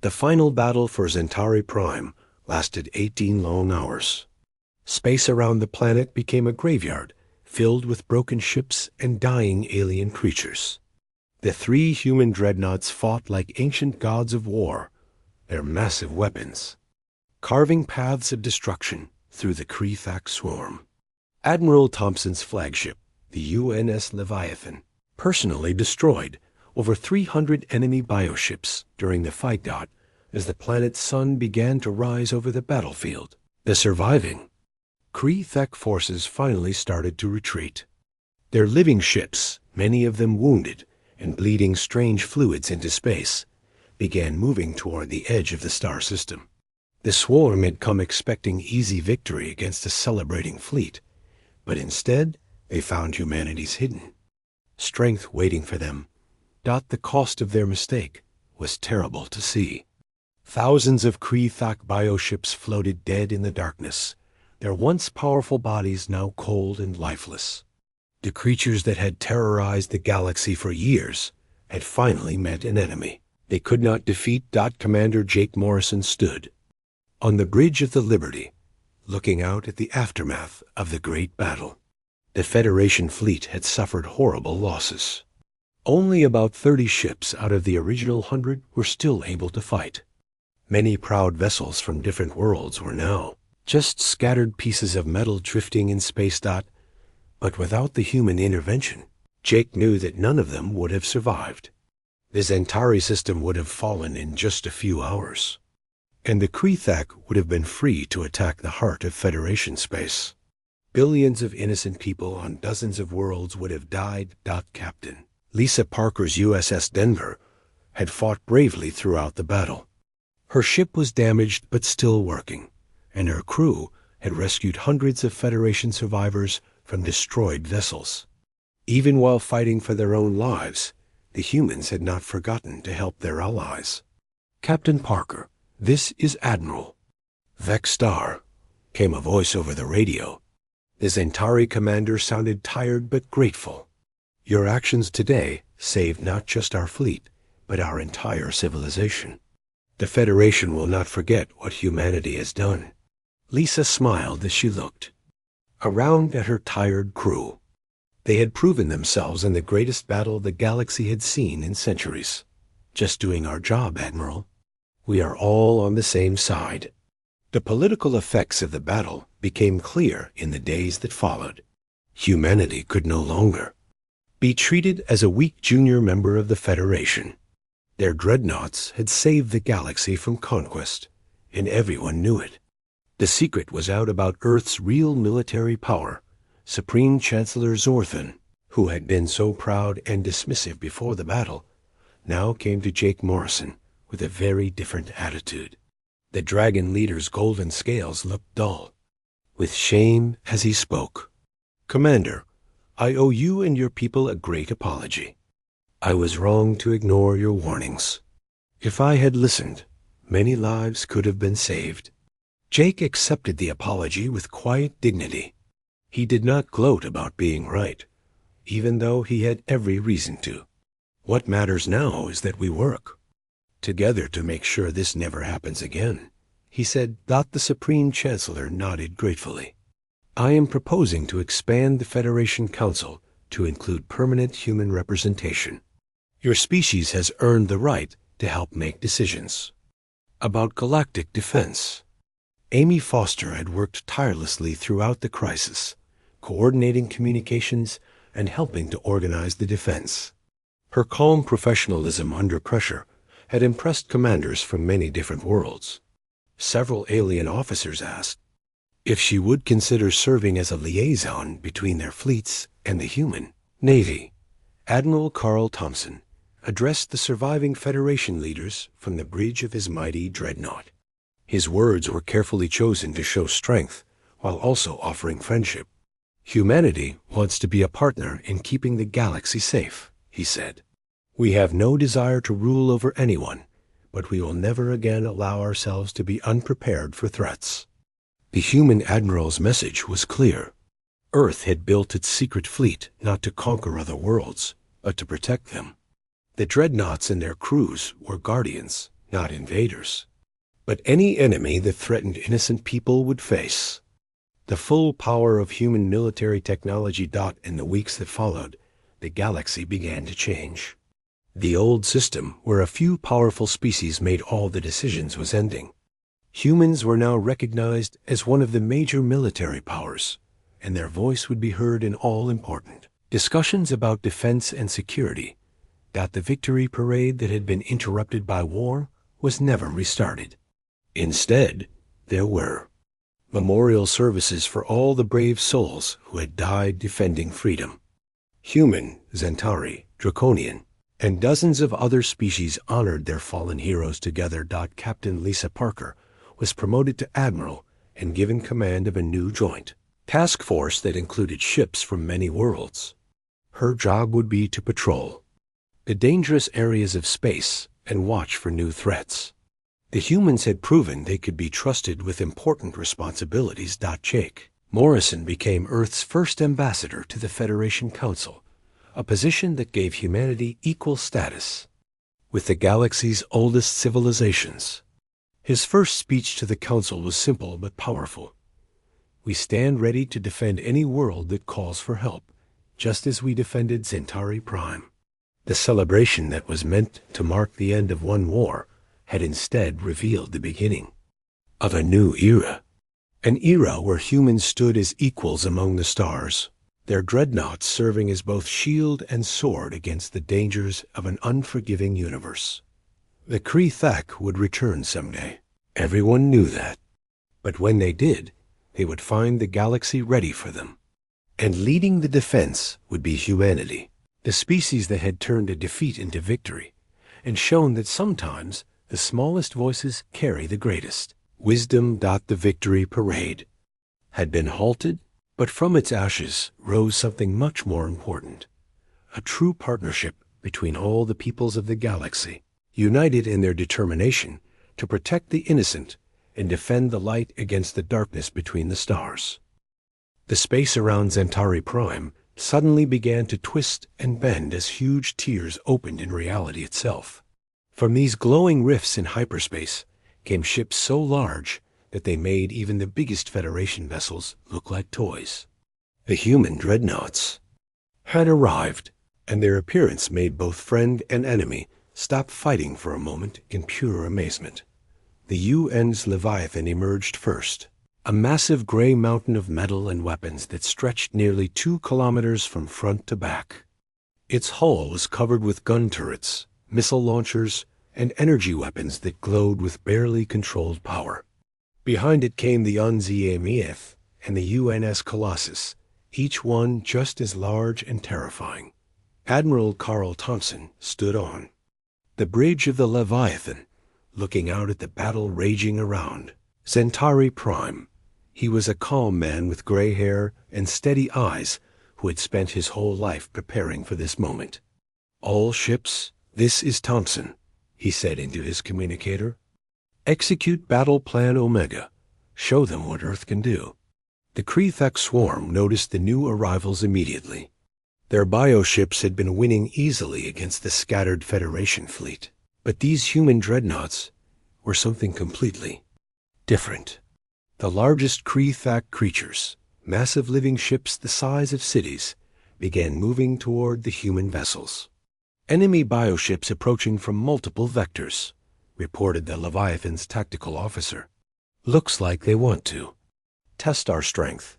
The final battle for Centauri Prime lasted 18 long hours. Space around the planet became a graveyard, filled with broken ships and dying alien creatures. The 3 human dreadnoughts fought like ancient gods of war, their massive weapons carving paths of destruction through the Kree-Thak swarm. Admiral Thompson's flagship, the UNS Leviathan, personally destroyed over 300 enemy bioships during the fight as the planet's sun began to rise over the battlefield. The surviving Kree-Thak forces finally started to retreat. Their living ships, many of them wounded and bleeding strange fluids into space, began moving toward the edge of the star system. The swarm had come expecting easy victory against a celebrating fleet, but instead they found humanity's hidden strength waiting for them. The cost of their mistake was terrible to see. Thousands of Kree-Thak bioships floated dead in the darkness, their once powerful bodies now cold and lifeless. The creatures that had terrorized the galaxy for years had finally met an enemy they could not defeat. Commander Jake Morrison stood on the bridge of the Liberty, looking out at the aftermath of the great battle. The Federation fleet had suffered horrible losses. Only about 30 ships out of the original 100 were still able to fight. Many proud vessels from different worlds were now just scattered pieces of metal drifting in space. But without the human intervention, Jake knew that none of them would have survived. The Centauri system would have fallen in just a few hours, and the Kree-Thak would have been free to attack the heart of Federation space. Billions of innocent people on dozens of worlds would have died. Captain Lisa Parker's USS Denver had fought bravely throughout the battle. Her ship was damaged but still working, and her crew had rescued hundreds of Federation survivors from destroyed vessels. Even while fighting for their own lives, the humans had not forgotten to help their allies. "Captain Parker, this is Admiral Vex Star," came a voice over the radio. The Centauri commander sounded tired but grateful. "Your actions today saved not just our fleet, but our entire civilization. The Federation will not forget what humanity has done." Lisa smiled as she looked around at her tired crew. They had proven themselves in the greatest battle the galaxy had seen in centuries. "Just doing our job, Admiral. We are all on the same side." The political effects of the battle became clear in the days that followed. Humanity could no longer be treated as a weak junior member of the Federation. Their dreadnoughts had saved the galaxy from conquest, and everyone knew it. The secret was out about Earth's real military power. Supreme Chancellor Zorthan, who had been so proud and dismissive before the battle, now came to Jake Morrison with a very different attitude. The dragon leader's golden scales looked dull, with shame as he spoke. "Commander, I owe you and your people a great apology. I was wrong to ignore your warnings. If I had listened, many lives could have been saved." Jake accepted the apology with quiet dignity. He did not gloat about being right, even though he had every reason to. "What matters now is that we work together to make sure this never happens again," he said. The Supreme Chancellor nodded gratefully. "I am proposing to expand the Federation Council to include permanent human representation. Your species has earned the right to help make decisions about galactic defense." Amy Foster had worked tirelessly throughout the crisis, coordinating communications and helping to organize the defense. Her calm professionalism under pressure had impressed commanders from many different worlds. Several alien officers asked if she would consider serving as a liaison between their fleets and the human Navy. Admiral Carl Thompson addressed the surviving Federation leaders from the bridge of his mighty dreadnought. His words were carefully chosen to show strength while also offering friendship. "Humanity wants to be a partner in keeping the galaxy safe," he said. "We have no desire to rule over anyone, but we will never again allow ourselves to be unprepared for threats." The human admiral's message was clear. Earth had built its secret fleet not to conquer other worlds, but to protect them. The dreadnoughts and their crews were guardians, not invaders, but any enemy that threatened innocent people would face. The full power of human military technology. In the weeks that followed, the galaxy began to change. The old system, where a few powerful species made all the decisions, was ending. Humans were now recognized as one of the major military powers, and their voice would be heard in all important discussions about defense and security. The victory parade that had been interrupted by war was never restarted. Instead, there were memorial services for all the brave souls who had died defending freedom. Human, Centauri, Draconian, and dozens of other species honored their fallen heroes together. Captain Lisa Parker was promoted to admiral and given command of a new joint task force that included ships from many worlds. Her job would be to patrol the dangerous areas of space and watch for new threats. The humans had proven they could be trusted with important responsibilities. Jake Morrison became Earth's first ambassador to the Federation Council, a position that gave humanity equal status with the galaxy's oldest civilizations. His first speech to the Council was simple but powerful. We stand ready to defend any world that calls for help, just as we defended Centauri Prime. The celebration that was meant to mark the end of one war had instead revealed the beginning of a new era. An era where humans stood as equals among the stars, their dreadnoughts serving as both shield and sword against the dangers of an unforgiving universe. The Kree Thak would return someday. Everyone knew that. But when they did, they would find the galaxy ready for them. And leading the defense would be humanity, the species that had turned a defeat into victory, and shown that sometimes the smallest voices carry the greatest wisdom. The victory parade had been halted, but from its ashes rose something much more important, a true partnership between all the peoples of the galaxy, united in their determination to protect the innocent and defend the light against the darkness between the stars. The space around Centauri Prime suddenly began to twist and bend as huge tears opened in reality itself. From these glowing rifts in hyperspace came ships so large that they made even the biggest Federation vessels look like toys. The human dreadnoughts had arrived, and their appearance made both friend and enemy stop fighting for a moment in pure amazement. The UN's Leviathan emerged first, a massive gray mountain of metal and weapons that stretched nearly 2 kilometers from front to back. Its hull was covered with gun turrets, missile launchers, and energy weapons that glowed with barely controlled power. Behind it came the UNZMEF and the UNS Colossus, each one just as large and terrifying. Admiral Carl Thompson stood on the bridge of the Leviathan, looking out at the battle raging around Centauri Prime. He was a calm man with gray hair and steady eyes who had spent his whole life preparing for this moment. "All ships, this is Thompson," he said into his communicator. "Execute Battle Plan Omega. Show them what Earth can do." The Kree swarm noticed the new arrivals immediately. Their bioships had been winning easily against the scattered Federation fleet. But these human dreadnoughts were something completely different. The largest Kree creatures, massive living ships the size of cities, began moving toward the human vessels. "Enemy bioships approaching from multiple vectors," reported the Leviathan's tactical officer. "Looks like they want to test our strength."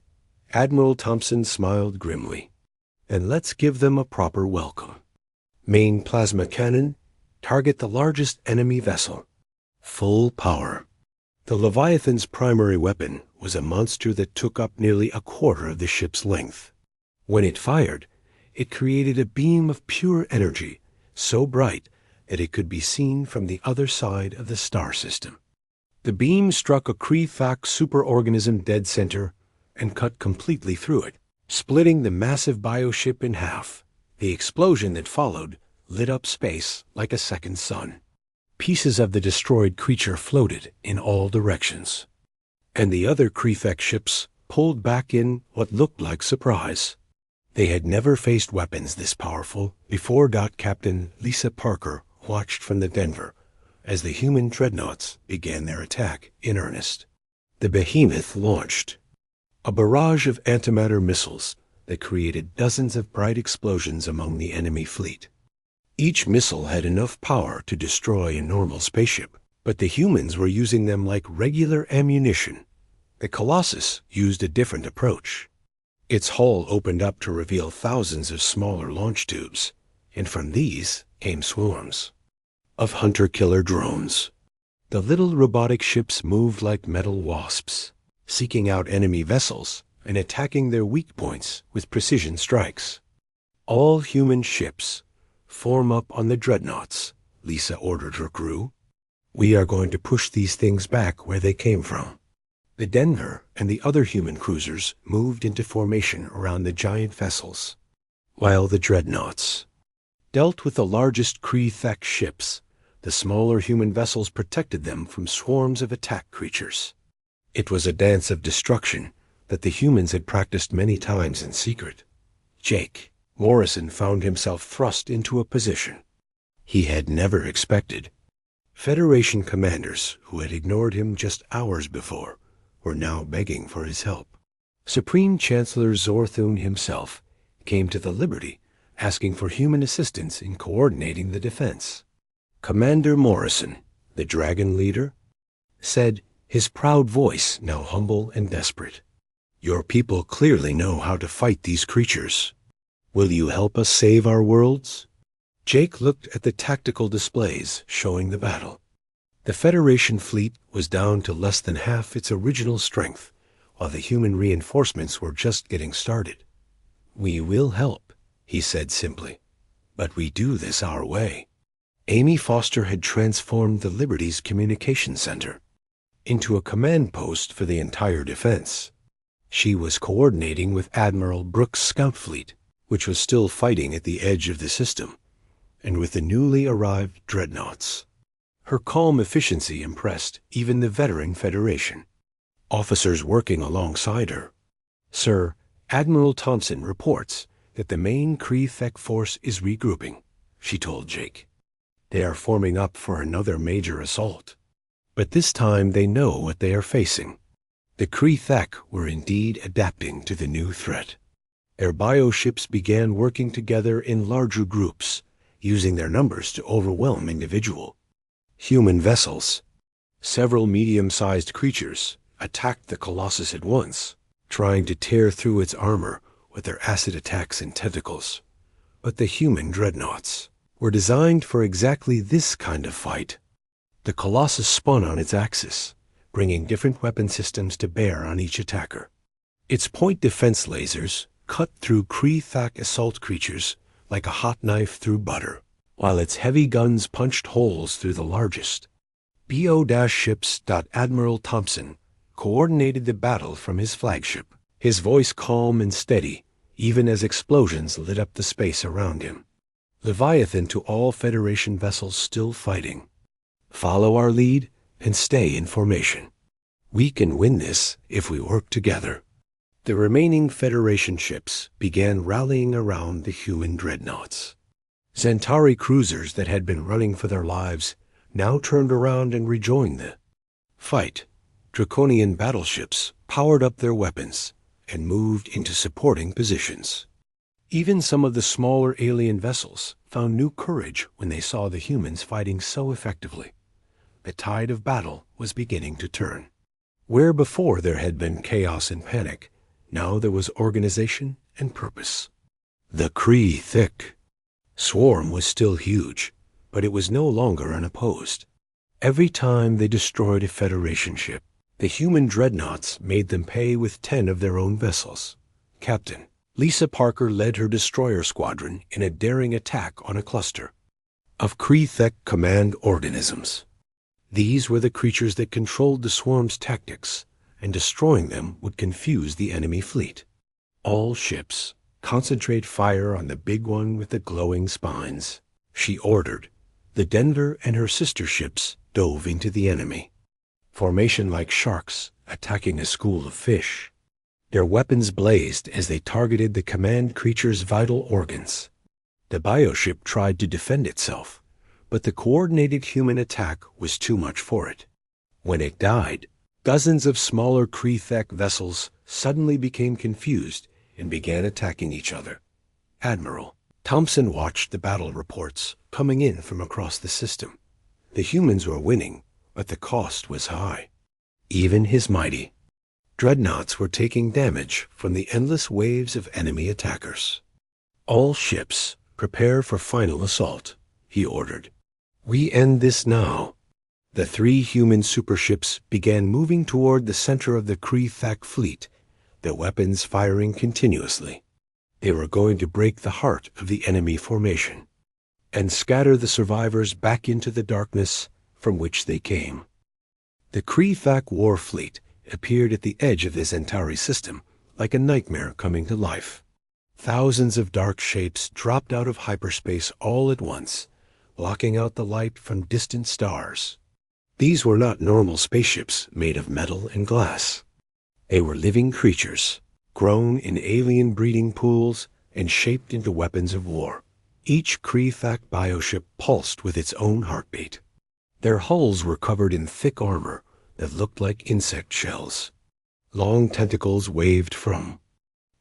Admiral Thompson smiled grimly. "And let's give them a proper welcome. Main plasma cannon, target the largest enemy vessel. Full power." The Leviathan's primary weapon was a monster that took up nearly a quarter of the ship's length. When it fired, it created a beam of pure energy, so bright that it could be seen from the other side of the star system. The beam struck a Kree superorganism dead center and cut completely through it, splitting the massive bioship in half. The explosion that followed lit up space like a second sun. Pieces of the destroyed creature floated in all directions, and the other Kree ships pulled back in what looked like surprise. They had never faced weapons this powerful before. Captain Lisa Parker watched from the Denver, as the human dreadnoughts began their attack in earnest. The behemoth launched a barrage of antimatter missiles that created dozens of bright explosions among the enemy fleet. Each missile had enough power to destroy a normal spaceship, but the humans were using them like regular ammunition. The Colossus used a different approach. Its hull opened up to reveal thousands of smaller launch tubes, and from these came swarms of hunter-killer drones. The little robotic ships moved like metal wasps, seeking out enemy vessels and attacking their weak points with precision strikes. "All human ships, form up on the Dreadnoughts," Lisa ordered her crew. "We are going to push these things back where they came from." The Denver and the other human cruisers moved into formation around the giant vessels, while the Dreadnoughts dealt with the largest Kree-Thek ships. The smaller human vessels protected them from swarms of attack creatures. It was a dance of destruction that the humans had practiced many times in secret. Jake Morrison found himself thrust into a position he had never expected. Federation commanders who had ignored him just hours before were now begging for his help. Supreme Chancellor Zorthune himself came to the Liberty, asking for human assistance in coordinating the defense. Commander Morrison, the Dragon leader, said, his proud voice now humble and desperate, "Your people clearly know how to fight these creatures. Will you help us save our worlds?" Jake looked at the tactical displays showing the battle. The Federation fleet was down to less than half its original strength, while the human reinforcements were just getting started. "We will help," he said simply, "but we do this our way." Amy Foster had transformed the Liberty's communication center into a command post for the entire defense. She was coordinating with Admiral Brooks' scout fleet, which was still fighting at the edge of the system, and with the newly arrived Dreadnoughts. Her calm efficiency impressed even the veteran Federation officers working alongside her. "Sir, Admiral Thompson reports that the main Kree-Thek force is regrouping," she told Jake. "They are forming up for another major assault. But this time they know what they are facing." The Kree-Thek were indeed adapting to the new threat. Their bioships began working together in larger groups, using their numbers to overwhelm individual human vessels. Several medium-sized creatures attacked the Colossus at once, trying to tear through its armor with their acid attacks and tentacles. But the human Dreadnoughts were designed for exactly this kind of fight. The Colossus spun on its axis, bringing different weapon systems to bear on each attacker. Its point defense lasers cut through Kree-Thek assault creatures like a hot knife through butter, while its heavy guns punched holes through the largest BO-ships. Admiral Thompson coordinated the battle from his flagship, his voice calm and steady, even as explosions lit up the space around him. Leviathan to all Federation vessels still fighting. Follow our lead and stay in formation. We can win this if we work together. The remaining Federation ships began rallying around the human Dreadnoughts. Centauri cruisers that had been running for their lives now turned around and rejoined the fight. Draconian battleships powered up their weapons and moved into supporting positions. Even some of the smaller alien vessels found new courage when they saw the humans fighting so effectively. The tide of battle was beginning to turn. Where before there had been chaos and panic, now there was organization and purpose. The Kree-Thek swarm was still huge, but it was no longer unopposed. Every time they destroyed a Federation ship, the human Dreadnoughts made them pay with 10 of their own vessels. Captain Lisa Parker led her destroyer squadron in a daring attack on a cluster of Kree-Thek command organisms. These were the creatures that controlled the swarm's tactics, and destroying them would confuse the enemy fleet. "All ships, concentrate fire on the big one with the glowing spines," she ordered. The Denver and her sister ships dove into the enemy, formation like sharks attacking a school of fish. Their weapons blazed as they targeted the command creature's vital organs. The bioship tried to defend itself, but the coordinated human attack was too much for it. When it died, dozens of smaller Kree-Thek vessels suddenly became confused and began attacking each other. Admiral Thompson watched the battle reports coming in from across the system. The humans were winning, but the cost was high. Even his mighty Dreadnoughts were taking damage from the endless waves of enemy attackers. "All ships, prepare for final assault," he ordered. "We end this now." The 3 human superships began moving toward the center of the Kree-Thek fleet, their weapons firing continuously. They were going to break the heart of the enemy formation and scatter the survivors back into the darkness from which they came. The Kree-Thek war fleet appeared at the edge of the Centauri system like a nightmare coming to life. Thousands of dark shapes dropped out of hyperspace all at once, blocking out the light from distant stars. These were not normal spaceships made of metal and glass. They were living creatures, grown in alien breeding pools and shaped into weapons of war. Each Kree-Thek bioship pulsed with its own heartbeat. Their hulls were covered in thick armor that looked like insect shells. Long tentacles waved from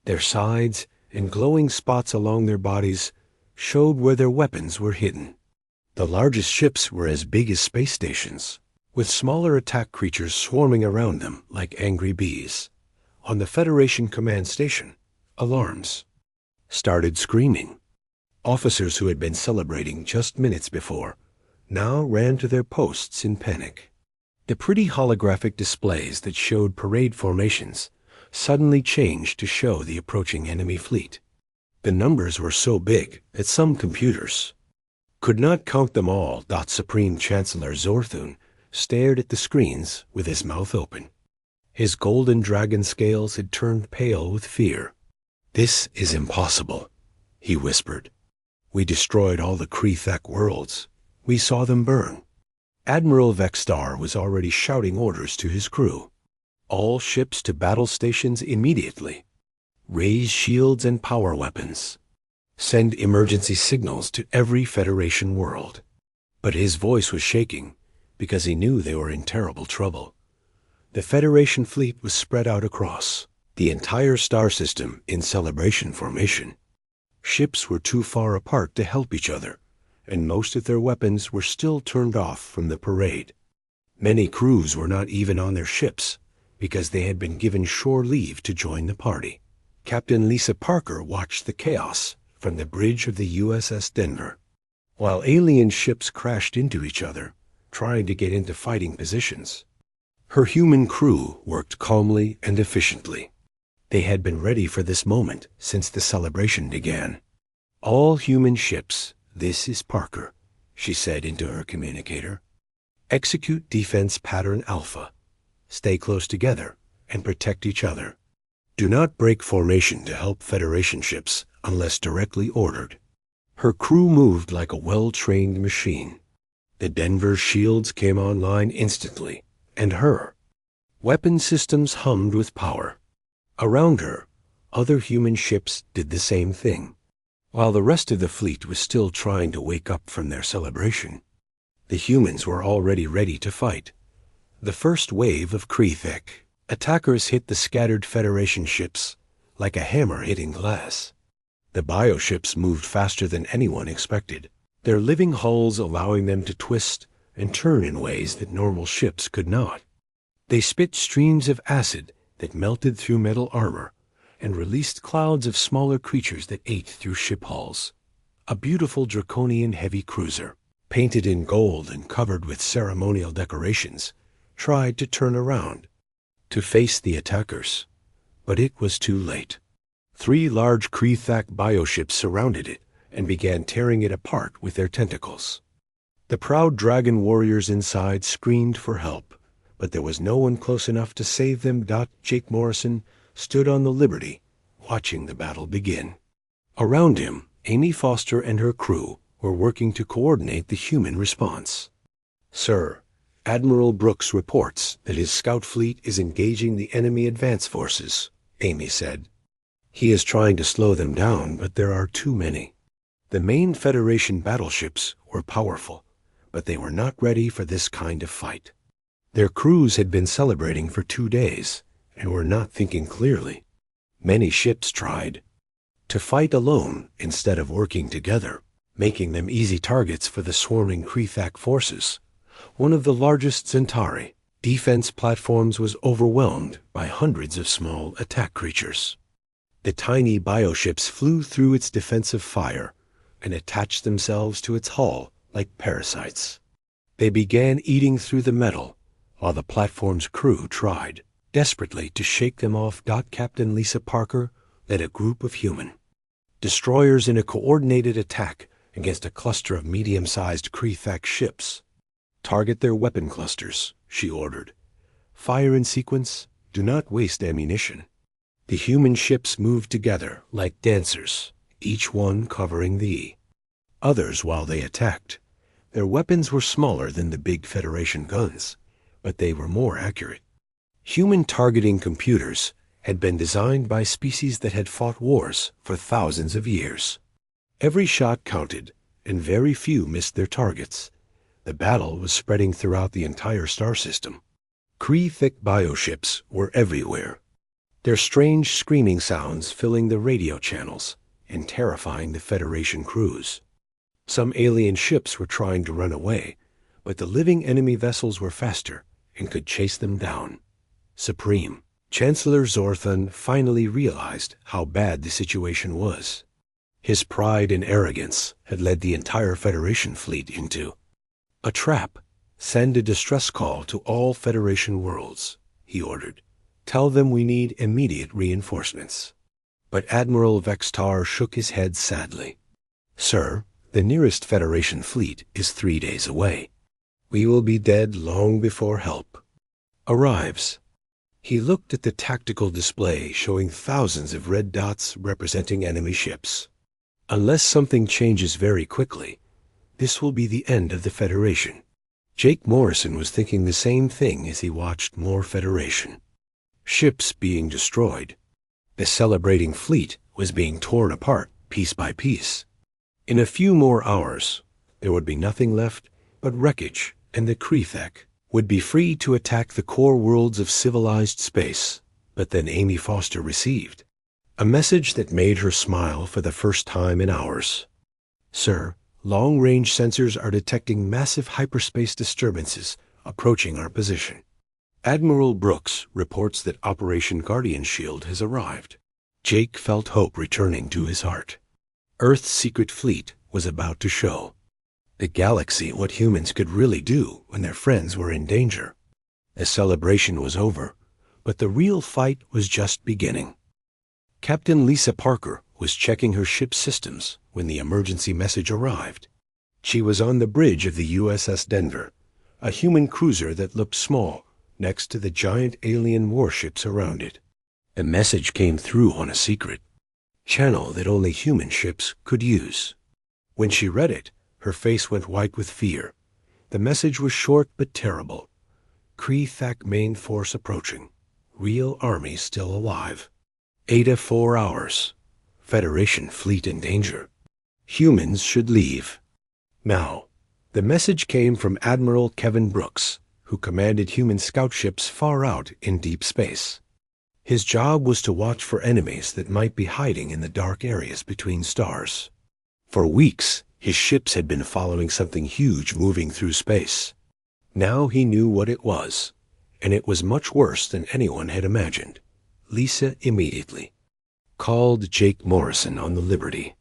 their sides, and glowing spots along their bodies showed where their weapons were hidden. The largest ships were as big as space stations, with smaller attack creatures swarming around them like angry bees. On the Federation command station, alarms started screaming. Officers who had been celebrating just minutes before now ran to their posts in panic. The pretty holographic displays that showed parade formations suddenly changed to show the approaching enemy fleet. The numbers were so big that some computers could not count them all. Supreme Chancellor Zorthun stared at the screens with his mouth open. His golden dragon scales had turned pale with fear. "This is impossible," he whispered. "We destroyed all the Kree-Thek worlds. We saw them burn." Admiral Vexstar was already shouting orders to his crew. "All ships to battle stations immediately. Raise shields and power weapons. Send emergency signals to every Federation world." But his voice was shaking because he knew they were in terrible trouble. The Federation fleet was spread out across the entire star system in celebration formation. Ships were too far apart to help each other, and most of their weapons were still turned off from the parade. Many crews were not even on their ships because they had been given shore leave to join the party. Captain Lisa Parker watched the chaos from the bridge of the USS Denver, while alien ships crashed into each other, trying to get into fighting positions. Her human crew worked calmly and efficiently. They had been ready for this moment since the celebration began. "All human ships, this is Parker," she said into her communicator. "Execute defense pattern Alpha. Stay close together and protect each other. Do not break formation to help Federation ships unless directly ordered." Her crew moved like a well-trained machine. The Denver shields came online instantly, and her weapon systems hummed with power. Around her, other human ships did the same thing, while the rest of the fleet was still trying to wake up from their celebration. The humans were already ready to fight. The first wave of Kree-Thek attackers hit the scattered Federation ships like a hammer hitting glass. The bioships moved faster than anyone expected, their living hulls allowing them to twist and turn in ways that normal ships could not. They spit streams of acid that melted through metal armor and released clouds of smaller creatures that ate through ship hulls. A beautiful draconian heavy cruiser, painted in gold and covered with ceremonial decorations, tried to turn around to face the attackers, but it was too late. 3 large Kree-Thek bioships surrounded it and began tearing it apart with their tentacles. The proud dragon warriors inside screamed for help, but there was no one close enough to save them. Jake Morrison stood on the Liberty, watching the battle begin. Around him, Amy Foster and her crew were working to coordinate the human response. "Sir, Admiral Brooks reports that his scout fleet is engaging the enemy advance forces," Amy said. "He is trying to slow them down, but there are too many." The main Federation battleships were powerful, but they were not ready for this kind of fight. Their crews had been celebrating for 2 days and were not thinking clearly. Many ships tried to fight alone instead of working together, making them easy targets for the swarming Krethak forces. One of the largest Centauri defense platforms was overwhelmed by hundreds of small attack creatures. The tiny bioships flew through its defensive fire and attached themselves to its hull like parasites. They began eating through the metal, while the platform's crew tried desperately to shake them off. Captain Lisa Parker led a group of human destroyers in a coordinated attack against a cluster of medium-sized Krethak ships. "Target their weapon clusters," she ordered. "Fire in sequence. Do not waste ammunition." The human ships moved together like dancers, each one covering the others while they attacked. Their weapons were smaller than the big Federation guns, but they were more accurate. Human targeting computers had been designed by species that had fought wars for thousands of years. Every shot counted, and very few missed their targets. The battle was spreading throughout the entire star system. Krethak bioships were everywhere, their strange screaming sounds filling the radio channels and terrifying the Federation crews. Some alien ships were trying to run away, but the living enemy vessels were faster and could chase them down. Supreme Chancellor Zorthan finally realized how bad the situation was. His pride and arrogance had led the entire Federation fleet into a trap. "Send a distress call to all Federation worlds," he ordered. "Tell them we need immediate reinforcements." But Admiral Vextar shook his head sadly. "Sir, the nearest Federation fleet is 3 days away. We will be dead long before help arrives." He looked at the tactical display showing thousands of red dots representing enemy ships. "Unless something changes very quickly, this will be the end of the Federation." Jake Morrison was thinking the same thing as he watched more Federation ships being destroyed. The celebrating fleet was being torn apart piece by piece. In a few more hours, there would be nothing left but wreckage, and the Krethak would be free to attack the core worlds of civilized space. But then Amy Foster received a message that made her smile for the first time in hours. "Sir, long-range sensors are detecting massive hyperspace disturbances approaching our position. Admiral Brooks reports that Operation Guardian Shield has arrived." Jake felt hope returning to his heart. Earth's secret fleet was about to show the galaxy what humans could really do when their friends were in danger. The celebration was over, but the real fight was just beginning. Captain Lisa Parker was checking her ship's systems when the emergency message arrived. She was on the bridge of the USS Denver, a human cruiser that looked small next to the giant alien warships around it. The message came through on a secret channel that only human ships could use. When she read it, her face went white with fear. The message was short but terrible. "Krethak main force approaching. Real army still alive. Eta 4 hours. Federation fleet in danger. Humans should leave now." The message came from Admiral Kevin Brooks, who commanded human scout ships far out in deep space. His job was to watch for enemies that might be hiding in the dark areas between stars. For weeks, his ships had been following something huge moving through space. Now he knew what it was, and it was much worse than anyone had imagined. Lisa immediately called Jake Morrison on the Liberty.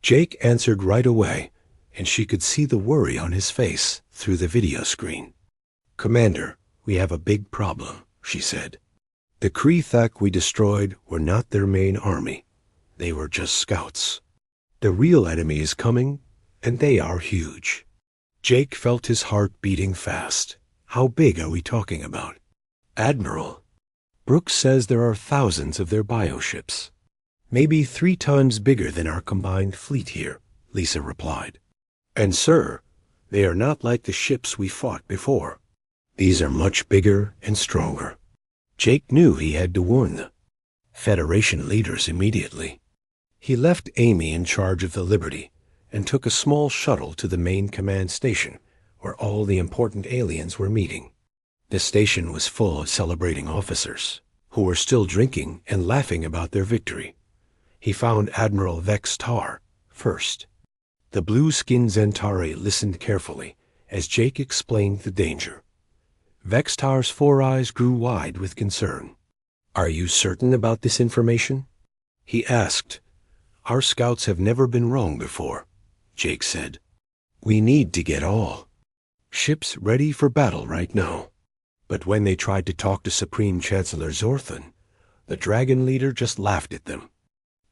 Jake answered right away, and she could see the worry on his face through the video screen. "Commander, we have a big problem," she said. "The Krethak we destroyed were not their main army. They were just scouts. The real enemy is coming, and they are huge." Jake felt his heart beating fast. "How big are we talking about?" "Admiral, Brooks says there are thousands of their bioships. Maybe 3 times bigger than our combined fleet here," Lisa replied. "And sir, they are not like the ships we fought before. These are much bigger and stronger." Jake knew he had to warn the Federation leaders immediately. He left Amy in charge of the Liberty and took a small shuttle to the main command station, where all the important aliens were meeting. The station was full of celebrating officers, who were still drinking and laughing about their victory. He found Admiral Vex Tar first. The blue-skinned Zentari listened carefully as Jake explained the danger. Vex Tar's 4 eyes grew wide with concern. "Are you certain about this information?" he asked. "Our scouts have never been wrong before," Jake said. "We need to get all ships ready for battle right now." But when they tried to talk to Supreme Chancellor Zorthan, the dragon leader just laughed at them.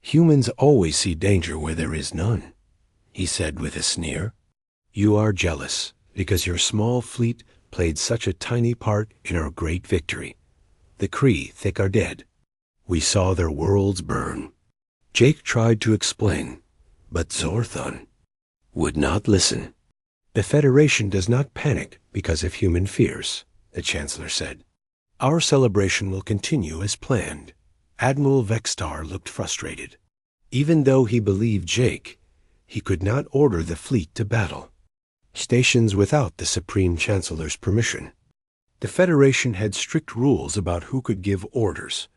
"Humans always see danger where there is none," he said with a sneer. "You are jealous because your small fleet played such a tiny part in our great victory. The Kree thick are dead. We saw their worlds burn." Jake tried to explain, but Zorthan would not listen. "The Federation does not panic because of human fears," the Chancellor said. "Our celebration will continue as planned." Admiral Vextar looked frustrated. Even though he believed Jake, he could not order the fleet to battle stations without the Supreme Chancellor's permission. The Federation had strict rules about who could give orders,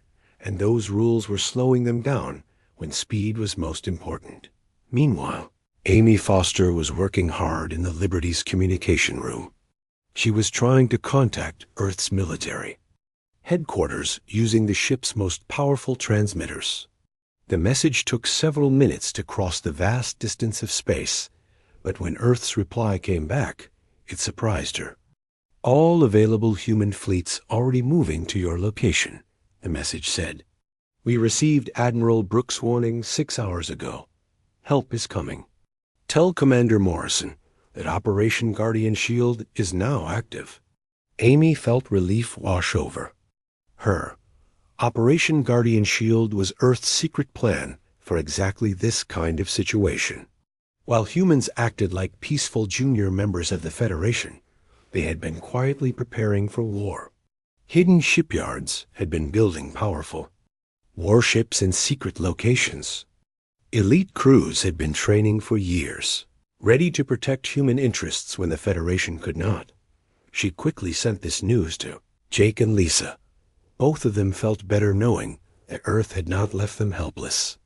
and those rules were slowing them down when speed was most important. Meanwhile, Amy Foster was working hard in the Liberty's communication room. She was trying to contact Earth's military headquarters using the ship's most powerful transmitters. The message took several minutes to cross the vast distance of space, but when Earth's reply came back, it surprised her. "All available human fleets already moving to your location," the message said. "We received Admiral Brooks' warning 6 hours ago. Help is coming. Tell Commander Morrison that Operation Guardian Shield is now active." Amy felt relief wash over her. Operation Guardian Shield was Earth's secret plan for exactly this kind of situation. While humans acted like peaceful junior members of the Federation, they had been quietly preparing for war. Hidden shipyards had been building powerful warships in secret locations. Elite crews had been training for years, ready to protect human interests when the Federation could not. She quickly sent this news to Jake and Lisa. Both of them felt better knowing that Earth had not left them helpless.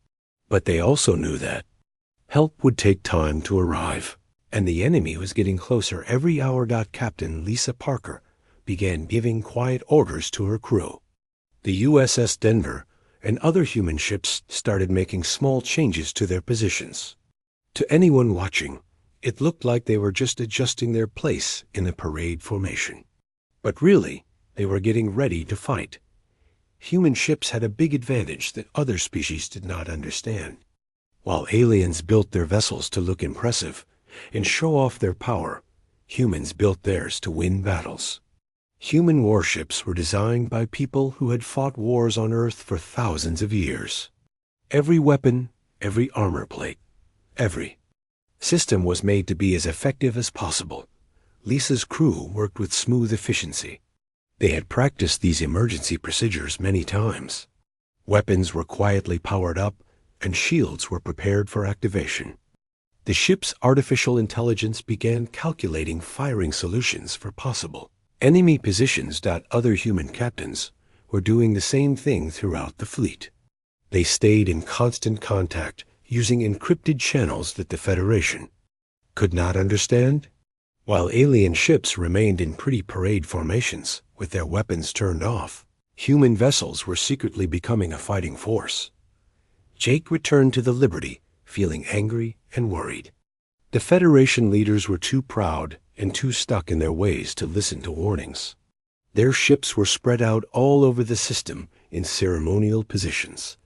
But they also knew that help would take time to arrive, and the enemy was getting closer every hour. Captain Lisa Parker began giving quiet orders to her crew. The USS Denver and other human ships started making small changes to their positions. To anyone watching, it looked like they were just adjusting their place in a parade formation. But really, they were getting ready to fight. Human ships had a big advantage that other species did not understand. While aliens built their vessels to look impressive and show off their power, humans built theirs to win battles. Human warships were designed by people who had fought wars on Earth for thousands of years. Every weapon, every armor plate, every system was made to be as effective as possible. Lisa's crew worked with smooth efficiency. They had practiced these emergency procedures many times. Weapons were quietly powered up, and shields were prepared for activation. The ship's artificial intelligence began calculating firing solutions for possible enemy positions. Other human captains were doing the same thing throughout the fleet. They stayed in constant contact using encrypted channels that the Federation could not understand. While alien ships remained in pretty parade formations with their weapons turned off, human vessels were secretly becoming a fighting force. Jake returned to the Liberty, feeling angry and worried. The Federation leaders were too proud and too stuck in their ways to listen to warnings. Their ships were spread out all over the system in ceremonial positions,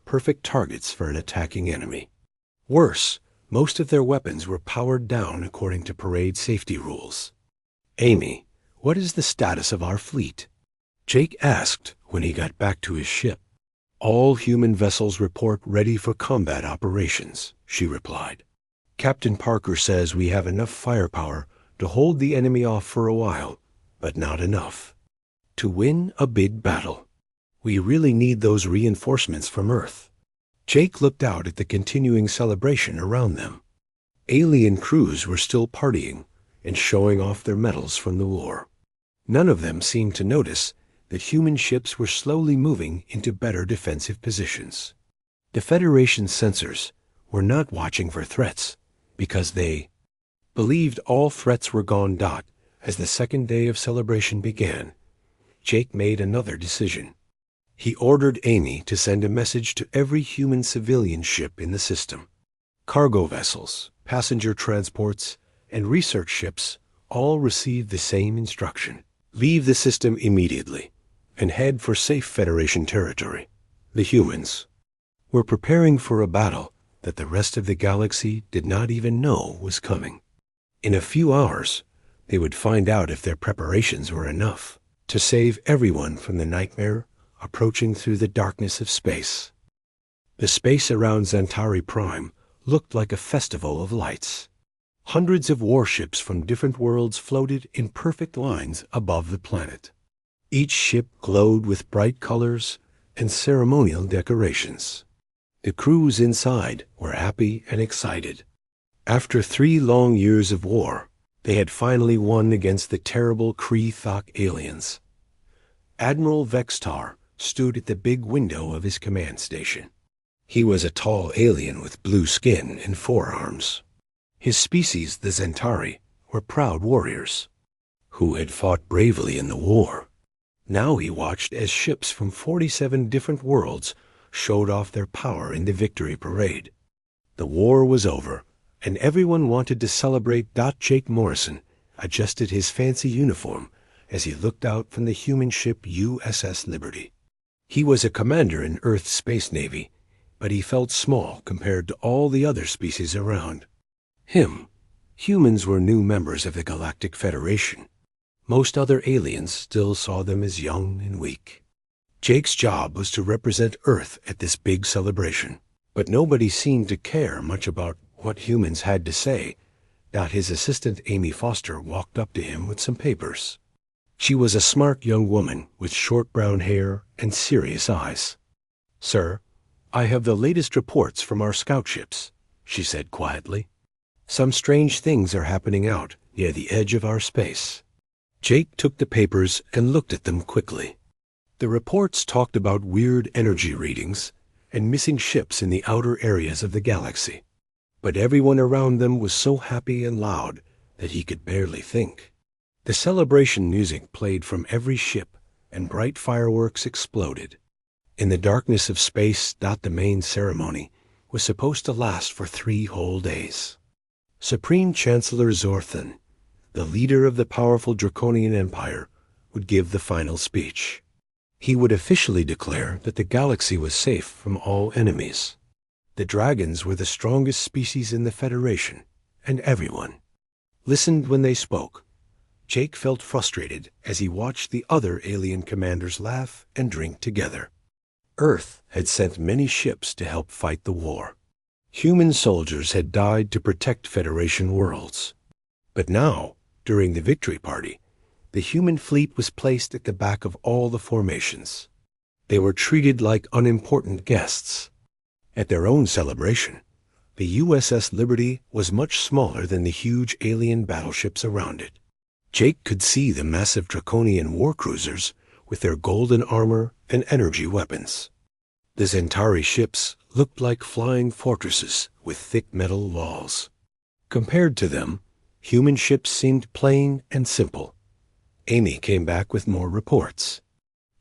perfect targets for an attacking enemy. Worse, most of their weapons were powered down according to parade safety rules. "Amy, what is the status of our fleet?" Jake asked when he got back to his ship. "All human vessels report ready for combat operations," she replied. "Captain Parker says we have enough firepower to hold the enemy off for a while, but not enough to win a big battle. We really need those reinforcements from Earth." Jake looked out at the continuing celebration around them. Alien crews were still partying, and showing off their medals from the war. None of them seemed to notice that human ships were slowly moving into better defensive positions. The Federation's sensors were not watching for threats because they believed all threats were gone. As the second day of celebration began, Jake made another decision. He ordered Amy to send a message to every human civilian ship in the system. Cargo vessels, passenger transports, and research ships all received the same instruction. Leave the system immediately and head for safe Federation territory. The humans were preparing for a battle that the rest of the galaxy did not even know was coming. In a few hours, they would find out if their preparations were enough to save everyone from the nightmare approaching through the darkness of space. The space around Zantari Prime looked like a festival of lights. Hundreds of warships from different worlds floated in perfect lines above the planet. Each ship glowed with bright colors and ceremonial decorations. The crews inside were happy and excited. After 3 long years of war, they had finally won against the terrible Kree-Thok aliens. Admiral Vextar stood at the big window of his command station. He was a tall alien with blue skin and 4 arms. His species, the Zantari, were proud warriors who had fought bravely in the war. Now he watched as ships from 47 different worlds showed off their power in the victory parade. The war was over, and everyone wanted to celebrate. Jake Morrison adjusted his fancy uniform as he looked out from the human ship USS Liberty. He was a commander in Earth's Space Navy, but he felt small compared to all the other species around him. Humans were new members of the Galactic Federation. Most other aliens still saw them as young and weak. Jake's job was to represent Earth at this big celebration, but nobody seemed to care much about what humans had to say. His assistant Amy Foster walked up to him with some papers. She was a smart young woman with short brown hair and serious eyes. "Sir, I have the latest reports from our scout ships," she said quietly. "Some strange things are happening out near the edge of our space." Jake took the papers and looked at them quickly. The reports talked about weird energy readings and missing ships in the outer areas of the galaxy. But everyone around them was so happy and loud that he could barely think. The celebration music played from every ship, and bright fireworks exploded. In the darkness of space, the main ceremony was supposed to last for 3 whole days. Supreme Chancellor Zorthan, the leader of the powerful Draconian Empire, would give the final speech. He would officially declare that the galaxy was safe from all enemies. The dragons were the strongest species in the Federation, and everyone listened when they spoke. Jake felt frustrated as he watched the other alien commanders laugh and drink together. Earth had sent many ships to help fight the war. Human soldiers had died to protect Federation worlds. But now, during the victory party, the human fleet was placed at the back of all the formations. They were treated like unimportant guests. At their own celebration, the USS Liberty was much smaller than the huge alien battleships around it. Jake could see the massive Draconian war cruisers with their golden armor and energy weapons. The Zantari ships looked like flying fortresses with thick metal walls. Compared to them, human ships seemed plain and simple. Amy came back with more reports.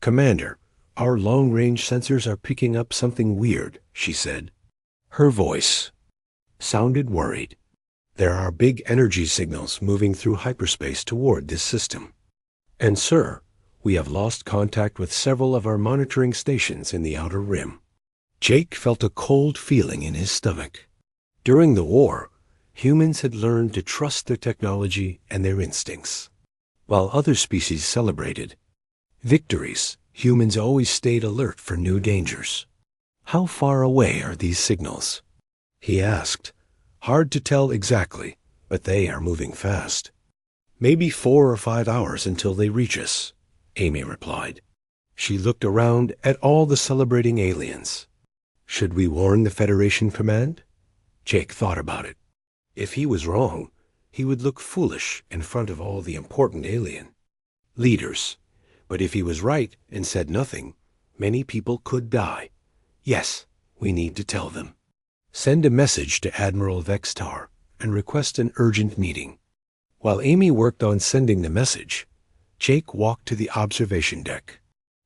"Commander, our long-range sensors are picking up something weird," she said. Her voice sounded worried. "There are big energy signals moving through hyperspace toward this system. And, sir, we have lost contact with several of our monitoring stations in the outer rim." Jake felt a cold feeling in his stomach. During the war, humans had learned to trust their technology and their instincts. While other species celebrated victories, humans always stayed alert for new dangers. "How far away are these signals?" he asked. "Hard to tell exactly, but they are moving fast." "Maybe 4 or 5 hours until they reach us," Amy replied. She looked around at all the celebrating aliens. Should we warn the Federation Command? Jake thought about it. If he was wrong, he would look foolish in front of all the important alien leaders. But if he was right and said nothing, many people could die. Yes, we need to tell them. Send a message to Admiral Vextar and request an urgent meeting. While Amy worked on sending the message, Jake walked to the observation deck.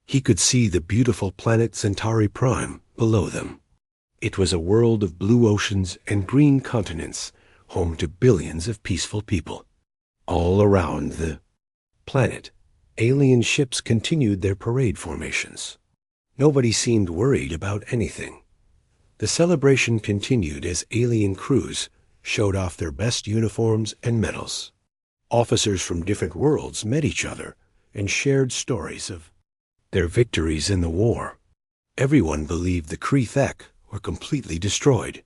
He could see the beautiful planet Centauri Prime below them. It was a world of blue oceans and green continents, home to billions of peaceful people. All around the planet, alien ships continued their parade formations. Nobody seemed worried about anything. The celebration continued as alien crews showed off their best uniforms and medals. Officers from different worlds met each other and shared stories of their victories in the war. Everyone believed the Kree were completely destroyed.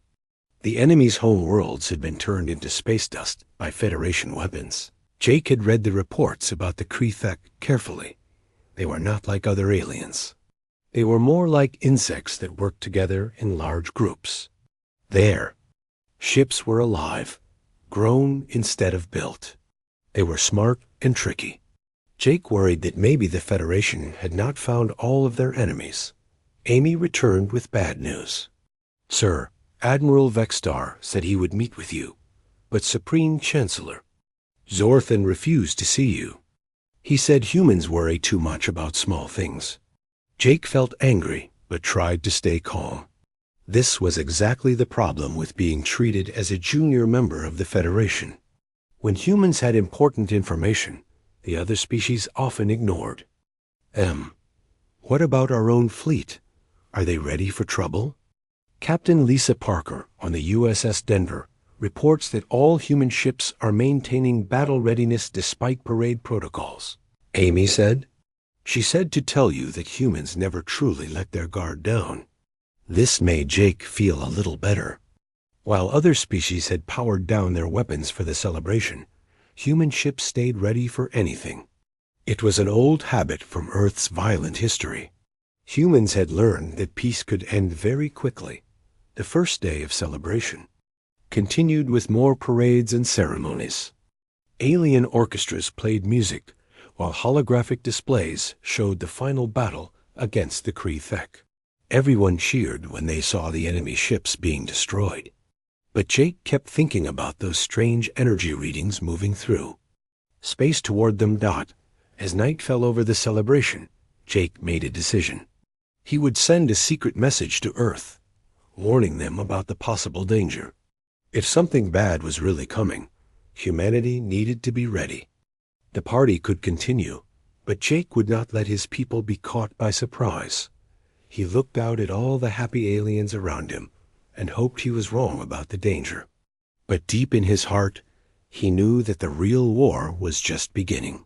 The enemy's home worlds had been turned into space dust by Federation weapons. Jake had read the reports about the Kree carefully. They were not like other aliens. They were more like insects that worked together in large groups. Their ships were alive, grown instead of built. They were smart and tricky. Jake worried that maybe the Federation had not found all of their enemies. Amy returned with bad news. Sir, Admiral Vextar said he would meet with you, but Supreme Chancellor Zorthan refused to see you. He said humans worry too much about small things. Jake felt angry, but tried to stay calm. This was exactly the problem with being treated as a junior member of the Federation. When humans had important information, the other species often ignored. What about our own fleet? Are they ready for trouble? Captain Lisa Parker on the USS Denver reports that all human ships are maintaining battle readiness despite parade protocols. Amy said. She said to tell you that humans never truly let their guard down. This made Jake feel a little better. While other species had powered down their weapons for the celebration, human ships stayed ready for anything. It was an old habit from Earth's violent history. Humans had learned that peace could end very quickly. The first day of celebration continued with more parades and ceremonies. Alien orchestras played music, while holographic displays showed the final battle against the Kree. Everyone cheered when they saw the enemy ships being destroyed. But Jake kept thinking about those strange energy readings moving through space toward them. As night fell over the celebration, Jake made a decision. He would send a secret message to Earth, warning them about the possible danger. If something bad was really coming, humanity needed to be ready. The party could continue, but Jake would not let his people be caught by surprise. He looked out at all the happy aliens around him and hoped he was wrong about the danger. But deep in his heart, he knew that the real war was just beginning.